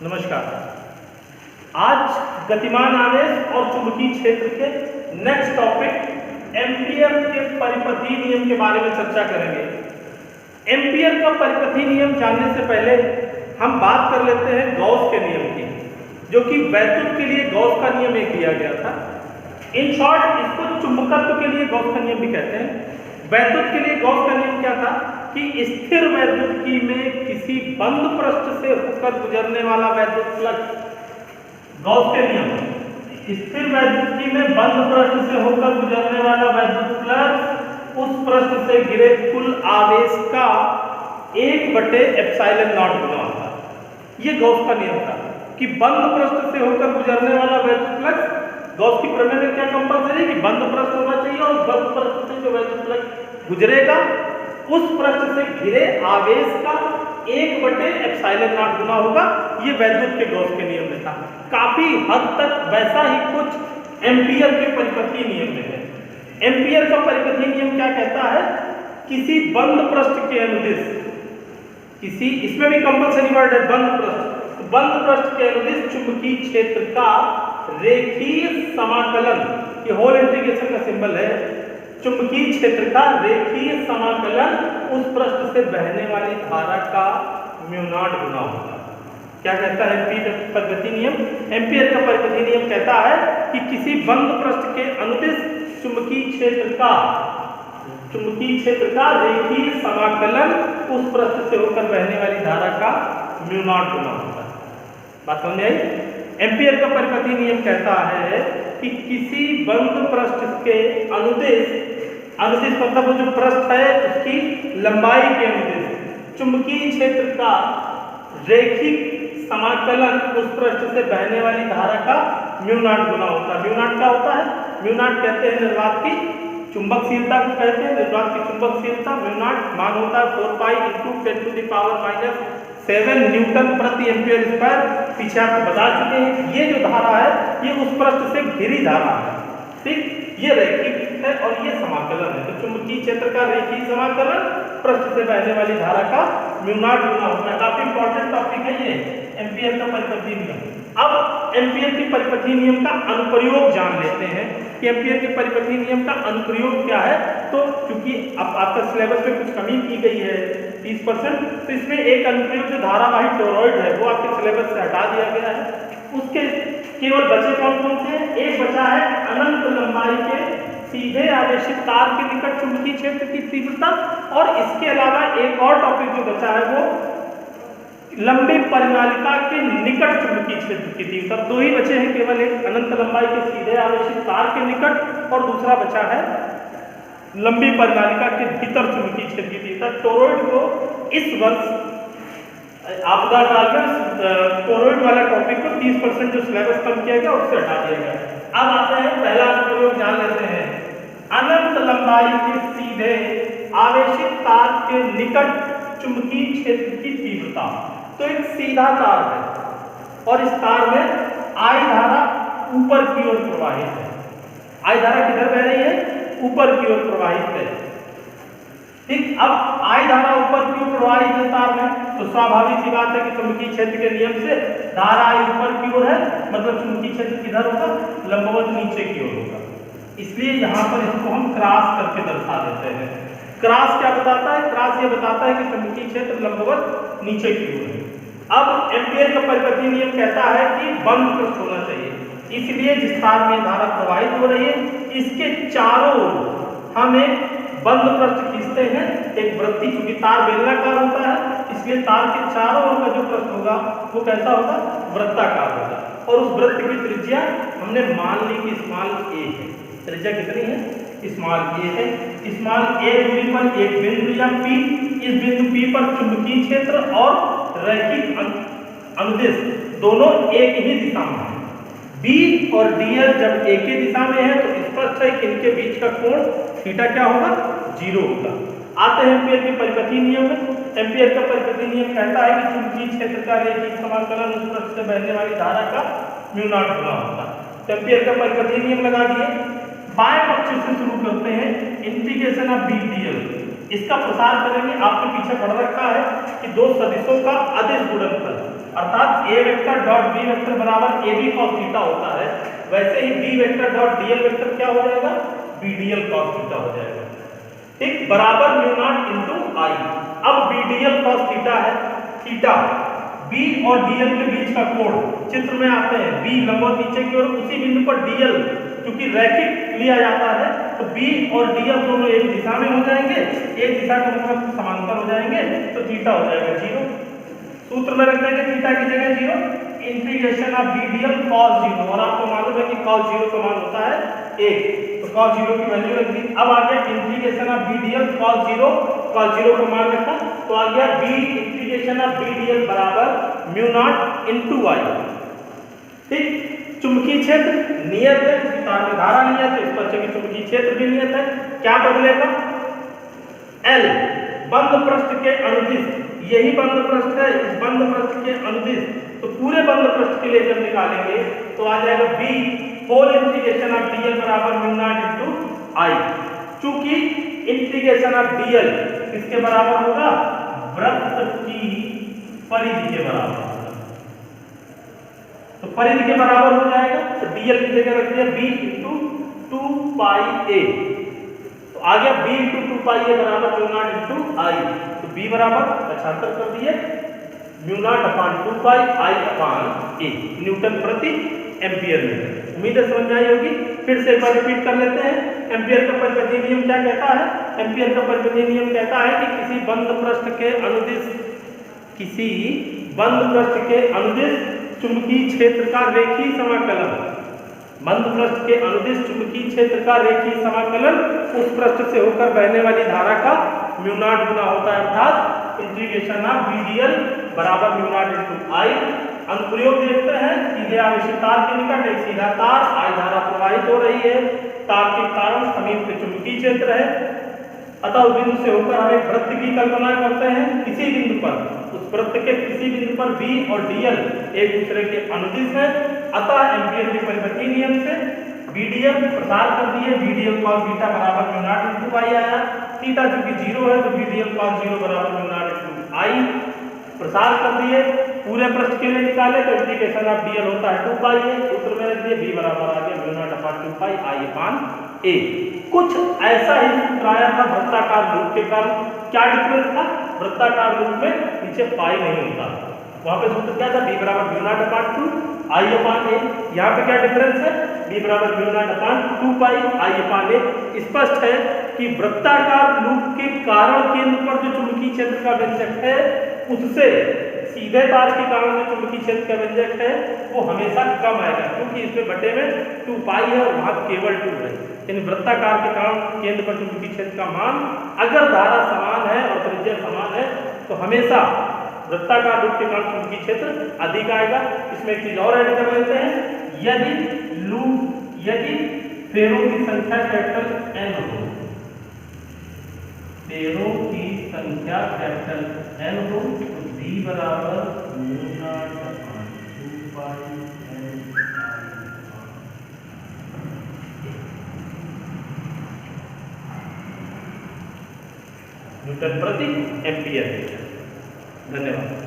नमस्कार। आज गतिमान आवेश और चुंबकीय क्षेत्र के नेक्स्ट टॉपिक एम्पियर के परिपथीय नियम के बारे में चर्चा करेंगे। एम्पियर का परिपथीय नियम जानने से पहले हम बात कर लेते हैं गॉस के नियम की, जो कि वैद्युत के लिए गॉस का नियम एक दिया गया था। इन शॉर्ट इसको चुंबकत्व के लिए गॉस का नियम भी कहते हैं। वैद्युत के लिए गॉस का नियम क्या था कि स्थिर वैद्युतिकी में किसी बंद पृष्ठ से होकर गुजरने वाला वैद्युत फ्लक्स, गॉस के नियम, स्थिर वैद्युतिकी में बंद पृष्ठ से होकर गुजरने वाला वैद्युत फ्लक्स उस पृष्ठ से घिरे कुल आवेश का 1/ε0 गुना होता है। ये गॉस का नियम था कि बंद पृष्ठ से होकर गुजरने वाला वैद्युत फ्लक्स, गॉस की प्रमेय में क्या कंपल्सरी कि बंद पृष्ठ होना चाहिए और बंद पृष्ठ से जो वैद्युत फ्लक्स गुजरेगा उस पृष्ठ से घिरे आवेश का 1/ε0 गुना होगा। ये वैद्युत के गॉस के नियम में था। काफी हद तक वैसा ही कुछ एम्पियर के परिपथीय नियम में है। एम्पियर का परिपथीय नियम क्या कहता है? किसी बंद पृष्ठ के अनुदिश, किसी, इसमें भी कंपल्सरी वर्ड है बंद पृष्ठ, बंद पृष्ठ के अनुदिश चुंबकीय क्षेत्र का रेखीय समाकलन, ये होल इंटीग्रेशन का सिंबल है, चुंबकीय क्षेत्र का रेखीय समाकलन उस पृष्ठ से बहने वाली धारा का μ0 गुना होगा। क्या कहता है एम्पियर परिपथीय नियम? एम्पियर का परिपथीय नियम कहता है कि किसी बंद पृष्ठ के अनुदिश चुंबकीय क्षेत्र का रेखीय समाकलन उस पृष्ठ से होकर बहने वाली धारा का μ0 गुना होगा। बात समझ आई? एम्पियर का परिपथीय नियम कहता है कि किसी बंद पृष्ठ के अनुदिश मतलब वो जो पृष्ठ है उसकी लंबाई के अनुदिश चुंबकीय क्षेत्र का रेखिक समाकलन उस पृष्ठ से बहने वाली धारा का μ0 गुना होता है। μ0 क्या होता है? μ0 कहते हैं निर्वात की चुंबकशीलता को कहते हैं। निर्वात की चुंबकशीलता μ0 मान होता है 4 पाई × 10⁻⁷ न्यूटन प्रति एम्पियर स्क्वायर। पीछे आपको बता चुके हैं ये जो धारा है ये उस पृष्ठ से घिरी धारा है, ठीक, ये रैखिक है और ये समाकलन है। तो चुंबकीय क्षेत्र का रेखीय समाकलन पृष्ठ से बहने वाली धारा का μ0 गुना होता है। काफी इंपॉर्टेंट टॉपिक है ये एम्पियर का परिपथीय नियम। अब एम्पियर के परिपथीय नियम का अनुप्रयोग जान लेते हैं कि एम्पियर के परिपथीय नियम का अनुप्रयोग क्या है। तो क्योंकि अब आपका सिलेबस में कुछ कमी की गई है 30%, तो इसमें एक अनुप्रयोग जो धारावाही टोरॉइड है वो आपके सिलेबस से हटा दिया गया है। उसके केवल बचे कौन कौन से हैं? एक बचा है अनंत लंबाई के सीधे आवेशित तार के निकट चुंबकीय क्षेत्र की तीव्रता, और इसके अलावा एक और टॉपिक जो बचा है वो लंबी परिनालिका के निकट चुंबकीय क्षेत्र की तीव्रता। दो ही बचे हैं केवल, एक अनंत लंबाई के सीधे आवेशित तार के निकट और दूसरा बचा है लंबी परिनालिका के भीतर चुंबकीय क्षेत्र की तीव्रता। टोरॉइड को इस वर्ष आपदा काल में टोरॉइड वाला टॉपिक को 30% जो सिलेबस कम किया गया उससे हटा दिया गया। अब आते हैं पहला अनुप्रयोग जान लेते हैं। अनंत लंबाई के सीधे आवेशित तार के निकट चुंबकीय क्षेत्र की तीव्रता। तो एक सीधा तार है और इस तार में I धारा ऊपर की ओर प्रवाहित है। I धारा किधर बह रही है? ऊपर की ओर प्रवाहित है, ठीक। अब I धारा ऊपर की ओर प्रवाहित है तार में, तो स्वाभाविक सी बात है कि चुंबकीय क्षेत्र के नियम से धारा I ऊपर की ओर है, मतलब चुंबकीय क्षेत्र किधर होगा? लंबवत नीचे की ओर होगा। इसलिए यहाँ पर इसको हम क्रॉस करके दर्शा देते हैं। क्रॉस क्या बताता है? क्रॉस ये बताता है कि चुंबकीय क्षेत्र लंबवत नीचे की ओर है। अब एम्पियर का परिपथीय नियम कहता है कि बंद पृष्ठ होना चाहिए, इसलिए जिस तार में धारा प्रवाहित हो रही है इसके चारों ओर हम एक बंद पृष्ठ खींचते हैं। एक वृत्ति, क्योंकि तार बेलनाकार होता है इसलिए तार के चारों ओर का जो पृष्ठ होगा वो कैसा होगा? वृत्ताकार होगा। और उस वृत्त की त्रिज्या हमने मान ली कि स्मॉल a है। त्रिज्या कितनी है? स्मॉल a है। स्मॉल a दूरी पर एक बिंदु या P, इस बिंदु P पर चुंबकीय क्षेत्र और रैखिक अनुदिश दोनों एक ही दिशा में है। B और dl जब एक ही दिशा में है तो स्पष्ट है कि इनके बीच का कोण थीटा क्या होगा? 0 होगा। आते हैं एम्पियर के परिपथीय नियम में। एम्पियर का परिपथीय नियम कहता है कि चुंबकीय क्षेत्र का रेखीय समाकलन उस पृष्ठ से बहने वाली धारा का μ0 गुना होगा। तो एम्पियर का परिपथीय नियम लगा दिए। बाएं पक्ष से शुरू करते हैं, इंटीग्रेशन ऑफ b dl। इसका प्रसार करेंगे। आपने पीछे पढ़ रखा है कि दो सदिशों का अदिश गुणनफल अर्थात A vector dot B vector बराबर ए बी कॉस थीटा होता है, वैसे ही B vector dot DL vector क्या हो जाएगा, बी डीएल कॉस थीटा हो जाएगा। ठीक, बराबर म्यू नॉट इनटू आई। अब बी डीएल कॉस थीटा है, थीटा बी और डीएल के बीच का कोण चित्र में आते हैं, बी लंबवत नीचे की ओर, उसी बिंदु पर डीएल क्योंकि रैखिक लिया जाता है तो बी और डीएल दोनों एक दिशा में हो जाएंगे, एक दिशा का मतलब समांतर हो जाएंगे, तो थीटा हो जाएगा 0। सूत्र में रख देंगे थीटा की जगह 0, integration of B DL cos 0, और आपको मालूम है कि कॉस 0 का मान होता है 1, तो कॉस 0 की वैल्यू रख दी। अब आ गया integration of B DL cos 0, cos 0 का मान रखा तो आ गया B integration of B DL बराबर म्यू नॉट इनटू आई। ठीक, चुंबकीय क्षेत्र नियत है, तार में धारा नियत है, इस पर की चुंबकीय क्षेत्र भी नियत है। क्या बदलेगा, L बंद पृष्ठ के अनुदिश, यही बंद पृष्ठ है, इस बंद पृष्ठ के अनुदिश, तो पूरे बंद पृष्ठ के लिए जब निकालेंगे तो आ जाएगा B whole integration of DL बराबर म्यू नॉट इनटू आई। चूंकि इंटीग्रेशन ऑफ डीएल किसके बराबर होगा, वृत्त की परिधि के बराबर होगा, तो परिधि के बराबर हो जाएगा, तो डीएल की जगह रख दिया b इंटू 2 पाई ए, तो आ गया b इंटू 2 पाई ए बराबर म्यू नॉट इंटू आई, तो b बराबर 75 कर दिए mu naught upon 2 pi I upon A Newton प्रति एम्पियर मीटर। उम्मीद है समझ आई होगी। फिर से एक बार रिपीट कर लेते हैं, एम्पियर का परिपथीय नियम क्या कहता है, एम्पियर का परिपथीय नियम कहता है कि किसी बंद पृष्ठ के अनुदिश, किसी बंद पृष्ठ के अनुदिश चुंबकीय क्षेत्र का रेखीय समाकलन, बंद पृष्ठ के अनुदिश चुंबकीय क्षेत्र का रेखीय समाकलन उस पृष्ठ से होकर बहने वाली धारा का म्यू नॉट गुना होता है, अर्थात इंटीग्रेशन ऑफ बी डीएल बराबर म्यू नॉट इनटू आई। अनुप्रयोग देखते हैं, सीधे आवेशित तार के निकट एक सीधा तार, आई धारा प्रवाहित हो रही है, तार के कारण समीप के चुंबकीय क्षेत्र है, अतः उस बिंदु से होकर हम एक वृत्त की कल्पना करते हैं, किसी बिंदु पर, उस वृत्त के किसी बिंदु पर बी और डीएल एक दूसरे के अनुदिश है, अतः एम्पियर के परिपथीय नियम से बी डीएल प्रसार कर दिए, बी डीएल कॉस बीटा बराबर म्यू नॉट इनटू आई आया, थीटा चूंकि 0 है तो बी डीएल कॉस 0 बराबर म्यू नॉट इनटू आई प्रसार कर दिए। पूरे पृष्ठ के लिए निकाले तो इंटीग्रेशन ऑफ डीएल होता है 2 पाई ए, सूत्र में रख दिए b बराबर आ गया म्यू नॉट अपॉन 2 पाई आई अपॉन ए। कुछ ऐसा ही सूत्र आया था वृत्ताकार लूप के कारण, क्या डिफरेंस था, वृत्ताकार लूप में नीचे पाई नहीं होता, वहां पे सूत्र क्या था, b बराबर mu not upon 2 I upon ए। यहाँ पे क्या डिफरेंस है, b बराबर mu not upon 2 pi I upon ए। स्पष्ट है कि वृत्ताकार लूप के कारण केंद्र पर जो चुंबकीय क्षेत्र का व्यंजक है उससे सीधे तार के कारण जो चुंबकीय क्षेत्र का व्यंजक है वो हमेशा कम आएगा, क्योंकि इसमें बटे में 2 पाई है और वहां केवल 2 है। यानी वृत्ताकार के कारण केंद्र पर चुंबकीय क्षेत्र का मान, अगर धारा समान है और त्रिज्या समान है तो हमेशा वृत्ताकार लूप के कारण चुंबकीय क्षेत्र अधिक आएगा। इसमें एक चीज और ऐड कर लेते हैं, यदि फेरों की संख्या कैपिटल एन हो, फेरों की संख्या कैपिटल एन हो तो b बराबर mu not upon 2 pi N Newton प्रति एम्पियर। धन्यवाद।